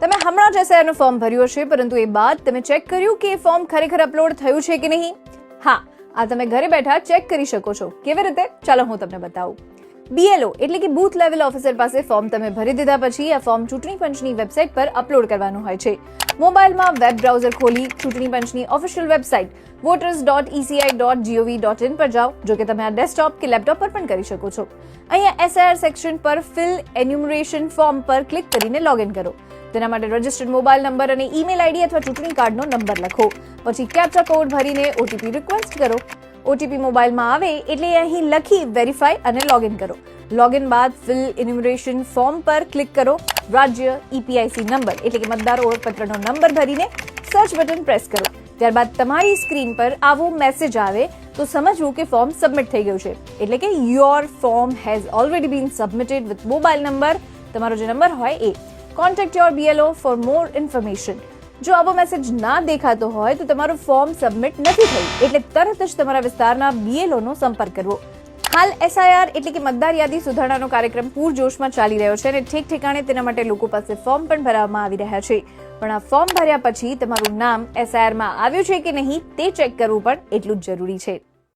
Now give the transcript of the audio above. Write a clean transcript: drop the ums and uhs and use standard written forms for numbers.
તમે હમણાં જ એસઆઈઆરનું ફોર્મ ભર્યું હશે, પરંતુ એ બાદ તમે ચેક કર્યું કે એ ફોર્મ ખરેખર અપલોડ થયું છે કે નહીં? હા, આ તમે ઘરે બેઠા ચેક કરી શકો છો. કેવી રીતે? ચાલો હું તમને બતાવું. BLO એટલે કે બૂથ લેવલ ઓફિસર પાસે ફોર્મ તમે ભરી દીધા પછી આ ફોર્મ ચૂંટણી પંચની વેબસાઇટ પર અપલોડ કરવાનું હોય છે. મોબાઈલમાં વેબ બ્રાઉઝર ખોલી ચૂંટણી પંચની ઓફિશિયલ વેબસાઇટ voters.eci.gov.in પર જાઓ. જો કે તમે આ ડેસ્કટોપ કે લેપટોપ પર પણ કરી શકો છો. અહીંયા SIR સેક્શન પર ફિલ એન્યુમરેશન ફોર્મ પર ક્લિક કરીને લોગિન કરો. તેના માટે રજિસ્ટર્ડ મોબાઈલ નંબર અને ઈમેલ આઈડી અથવા ચૂંટણી કાર્ડનો નંબર લખો. પછી કેપ્ચા કોડ ભરીને OTP રિક્વેસ્ટ કરો. OTP મોબાઈલમાં આવે એટલે અહીં લખી વેરીફાઈ અને લોગિન કરો. લોગિન બાદ ફિલ એન્યુમરેશન ફોર્મ પર ક્લિક કરો. રાજ્ય, EPIC નંબર એટલે કે મતદાર ઓળખપત્રનો નંબર ભરીને સર્ચ બટન પ્રેસ કરો. ત્યારબાદ તમારી સ્ક્રીન પર આવો મેસેજ આવે તો સમજવું કે ફોર્મ સબમિટ થઈ ગયું છે. એટલે કે your form has already been submitted with mobile number, તમારો જે નંબર હોય એ. Contact your BLO for more information. જો આવો મેસેજ ના દેખાતો હોય તો તમારું ફોર્મ સબમિટ નથી થયું, એટલે તરત જ તમારા વિસ્તારના BLO નો સંપર્ક કરવો. હાલ SIR એટલે કે મતદાર યાદી સુધારણાનો કાર્યક્રમ પૂરજોશમાં ચાલી રહ્યો છે અને ઠેક ઠેકાણે તેના માટે લોકો પાસે ફોર્મ પણ ભરવામાં આવી રહ્યા છે. પણ આ ફોર્મ ભર્યા પછી તમારું નામ SIR માં આવ્યું છે કે નહીં તે ચેક કરવું પણ એટલું જ જરૂરી છે.